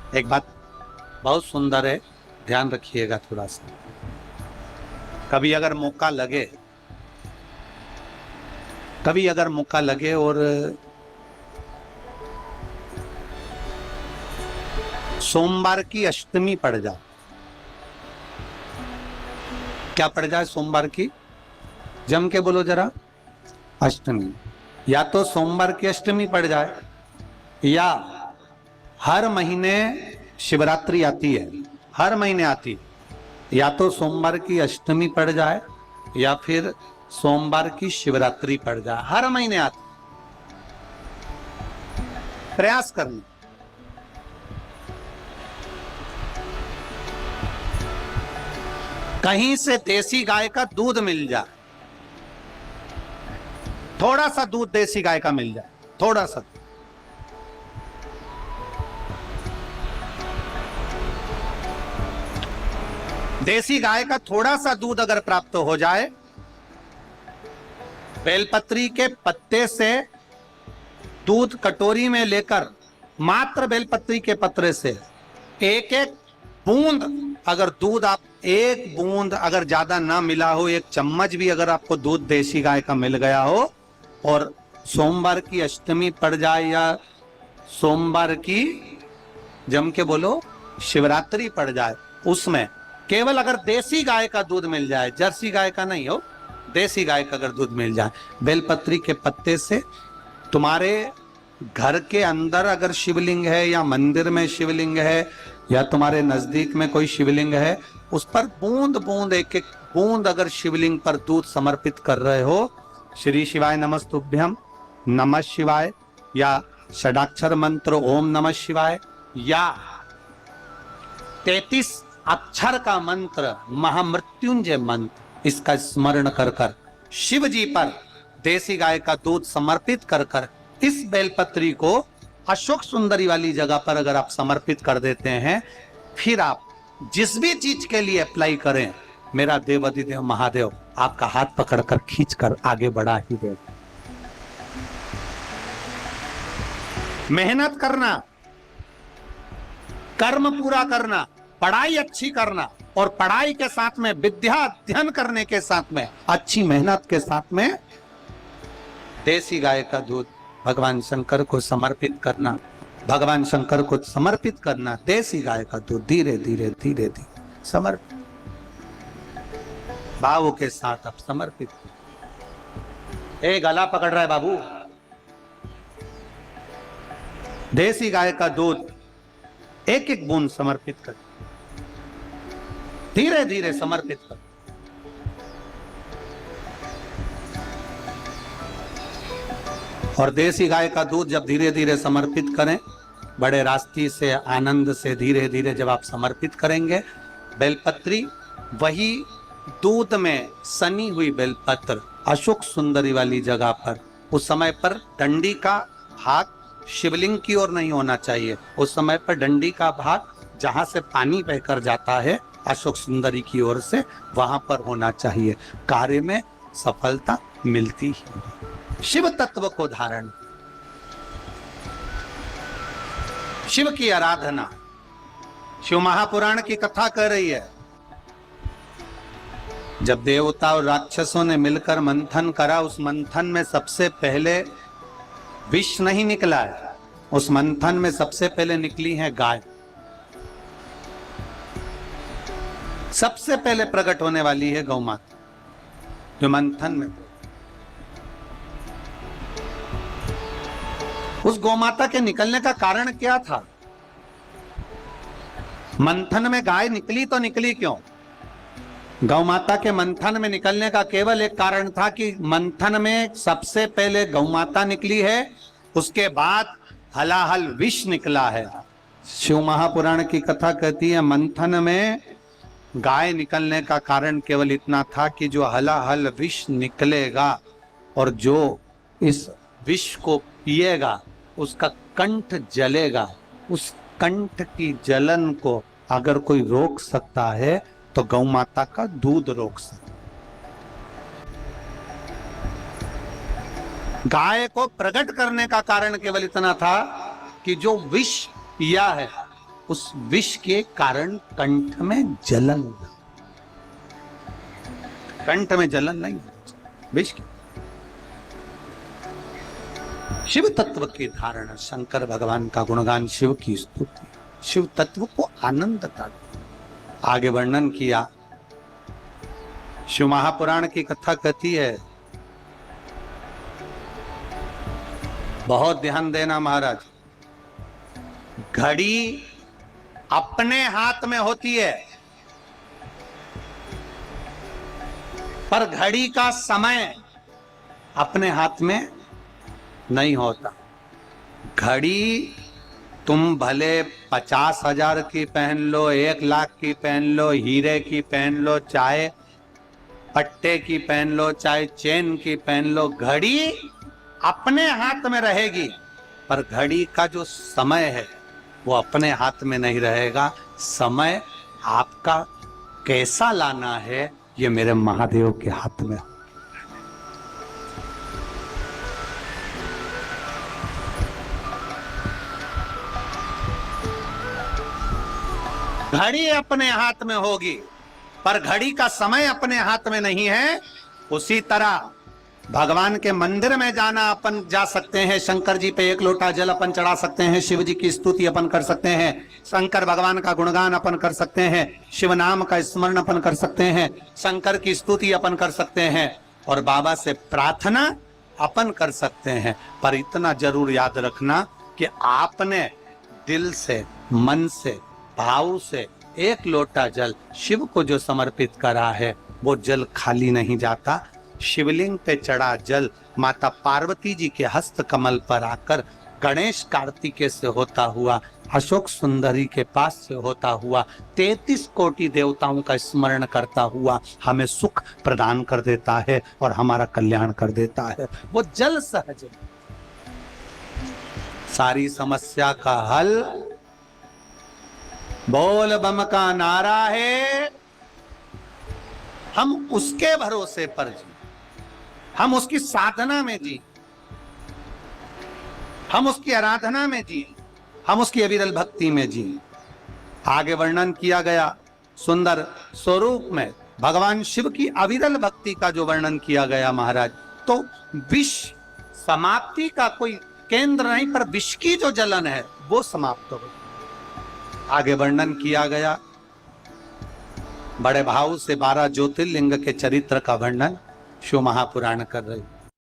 एक बात बहुत सुंदर है, ध्यान रखिएगा थोड़ा सा। कभी अगर मौका लगे, और सोमवार की अष्टमी पड़ जाए, क्या पड़ जाए? सोमवार की, जम के बोलो जरा, अष्टमी। या तो सोमवार की अष्टमी पड़ जाए, या हर महीने शिवरात्रि आती है, हर महीने आती है, या तो सोमवार की अष्टमी पड़ जाए या फिर सोमवार की शिवरात्रि पड़ जाए, हर महीने आती। प्रयास करना। कहीं से देसी गाय का दूध मिल जाए, थोड़ा सा दूध देसी गाय का मिल जाए, थोड़ा सा। देसी गाय का थोड़ा सा दूध अगर प्राप्त हो जाए, बेलपत्री के पत्ते से दूध कटोरी में लेकर, मात्र बेलपत्री के पत्रे से एक एक बूंद, अगर दूध आप एक बूंद अगर ज्यादा ना मिला हो, एक चम्मच भी अगर आपको दूध देसी गाय का मिल गया हो, और सोमवार की अष्टमी पड़ जाए या सोमवार की, जम के बोलो, शिवरात्रि पड़ जाए, उसमें केवल अगर देसी गाय का दूध मिल जाए, जर्सी गाय का नहीं हो, देसी गाय का अगर दूध मिल जाए, बेलपत्री के पत्ते से, तुम्हारे घर के अंदर अगर शिवलिंग है या मंदिर में शिवलिंग है या तुम्हारे नजदीक में कोई शिवलिंग है, उस पर बूंद बूंद, एक एक बूंद अगर शिवलिंग पर दूध समर्पित कर रहे हो, श्री शिवाय नमस्तुभ्यम, नमः शिवाय, या षडाक्षर मंत्र ओम नमः शिवाय, या 33 अक्षर का मंत्र महामृत्युंजय मंत्र, इसका स्मरण कर कर शिव जी पर देसी गाय का दूध समर्पित कर कर इस बेलपत्री को अशोक सुंदरी वाली जगह पर अगर आप समर्पित कर देते हैं, फिर आप जिस भी चीज के लिए अप्लाई करें, मेरा देवाधिदेव महादेव आपका हाथ पकड़कर खींचकर आगे बढ़ा ही दे। मेहनत करना, कर्म पूरा करना, पढ़ाई अच्छी करना, और पढ़ाई के साथ में विद्या अध्ययन करने के साथ में अच्छी मेहनत के साथ में देसी गाय का दूध भगवान शंकर को समर्पित करना, भगवान शंकर को समर्पित करना, देसी गाय का दूध धीरे धीरे धीरे धीरे समर्पित, भाव के साथ आप समर्पित। गला पकड़ रहा है बाबू। देसी गाय का दूध एक एक बूंद समर्पित कर, धीरे धीरे समर्पित कर। और देसी गाय का दूध जब धीरे धीरे समर्पित करें, बड़े रास्ते से, आनंद से धीरे धीरे जब आप समर्पित करेंगे, बेलपत्री, वही दूध में सनी हुई बेलपत्र अशोक सुंदरी वाली जगह पर, उस समय पर डंडी का भाग शिवलिंग की ओर नहीं होना चाहिए, उस समय पर डंडी का भाग जहां से पानी बहकर जाता है अशोक सुंदरी की ओर से, वहां पर होना चाहिए। कार्य में सफलता मिलती है। शिव तत्व को धारण, शिव की आराधना, शिव महापुराण की कथा कह रही है। जब देवता और राक्षसों ने मिलकर मंथन करा, उस मंथन में सबसे पहले विष नहीं निकला है, उस मंथन में सबसे पहले निकली है गाय। सबसे पहले प्रकट होने वाली है गौ माता, जो मंथन में। उस गौ माता के निकलने का कारण क्या था? मंथन में गाय निकली तो निकली क्यों? गौ माता के मंथन में निकलने का केवल एक कारण था कि मंथन में सबसे पहले गौ माता निकली है, उसके बाद हलाहल विष निकला है। शिव महापुराण की कथा कहती है मंथन में गाय निकलने का कारण केवल इतना था कि जो हलाहल विष निकलेगा और जो इस विष को पिएगा उसका कंठ जलेगा, उस कंठ की जलन को अगर कोई रोक सकता है तो गौ माता का दूध रोक सकता। गाय को प्रकट करने का कारण केवल इतना था कि जो विष पिया है उस विष के कारण कंठ में जलन, कंठ में जलन नहीं, विष की। शिव तत्व के धारण, शंकर भगवान का गुणगान, शिव की स्तुति, शिव तत्व को आनंद का आगे वर्णन किया। शिव महापुराण की कथा कहती है, बहुत ध्यान देना महाराज, घड़ी अपने हाथ में होती है पर घड़ी का समय अपने हाथ में नहीं होता। घड़ी तुम भले 50,000 की पहन लो, 1,00,000 की पहन लो, हीरे की पहन लो, चाहे पट्टे की पहन लो, चाहे चेन की पहन लो, घड़ी अपने हाथ में रहेगी पर घड़ी का जो समय है वो अपने हाथ में नहीं रहेगा। समय आपका कैसा लाना है ये मेरे महादेव के हाथ में। घड़ी अपने हाथ में होगी पर घड़ी का समय अपने हाथ में नहीं है। उसी तरह भगवान के मंदिर में जाना अपन जा सकते हैं, शंकर जी पे 1 लोटा जल अपन चढ़ा सकते हैं, शिव जी की स्तुति अपन कर सकते हैं, शंकर भगवान का गुणगान अपन कर सकते हैं, शिव नाम का स्मरण अपन कर सकते हैं, शंकर की स्तुति अपन कर सकते हैं और बाबा से प्रार्थना अपन कर सकते हैं। पर इतना जरूर याद रखना कि आपने दिल से, मन से, भाव से 1 लोटा जल शिव को जो समर्पित करा है वो जल खाली नहीं जाता। शिवलिंग पे चढ़ा जल माता पार्वती जी के हस्त कमल पर आकर गणेश कार्तिकेय से होता हुआ, अशोक सुंदरी के पास से होता हुआ, 33 कोटि देवताओं का स्मरण करता हुआ हमें सुख प्रदान कर देता है और हमारा कल्याण कर देता है। वो जल सहज सारी समस्या का हल बोल बम का नारा है। हम उसके भरोसे पर जी, हम उसकी साधना में जी, हम उसकी आराधना में जी, हम उसकी अविरल भक्ति में जी। आगे वर्णन किया गया सुंदर स्वरूप में भगवान शिव की अविरल भक्ति का जो वर्णन किया गया महाराज, तो विष समाप्ति का कोई केंद्र नहीं पर विष की जो जलन है वो समाप्त हो गई। आगे वर्णन किया गया बड़े भाव से 12 ज्योतिर्लिंग के चरित्र का वर्णन शिव महापुराण कर रही।